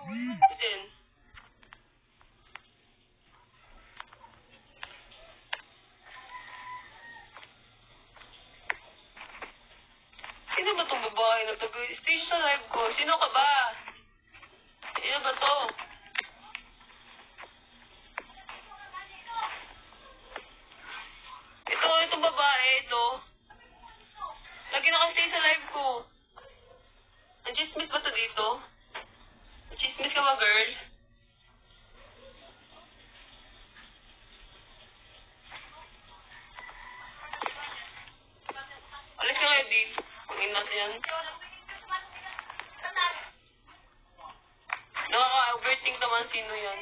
Din. Sino ba itong babae na taga-stage sa live ko? Sino ka ba? Sino ba to? Itong babae, ito. Lagi nakastay sa live ko. Ang-chismis ba to dito? Ang-chismis ka ba, girl? Alis ka nga, Dave. Pangin natin yan. Nakaka-overthink naman sino yan.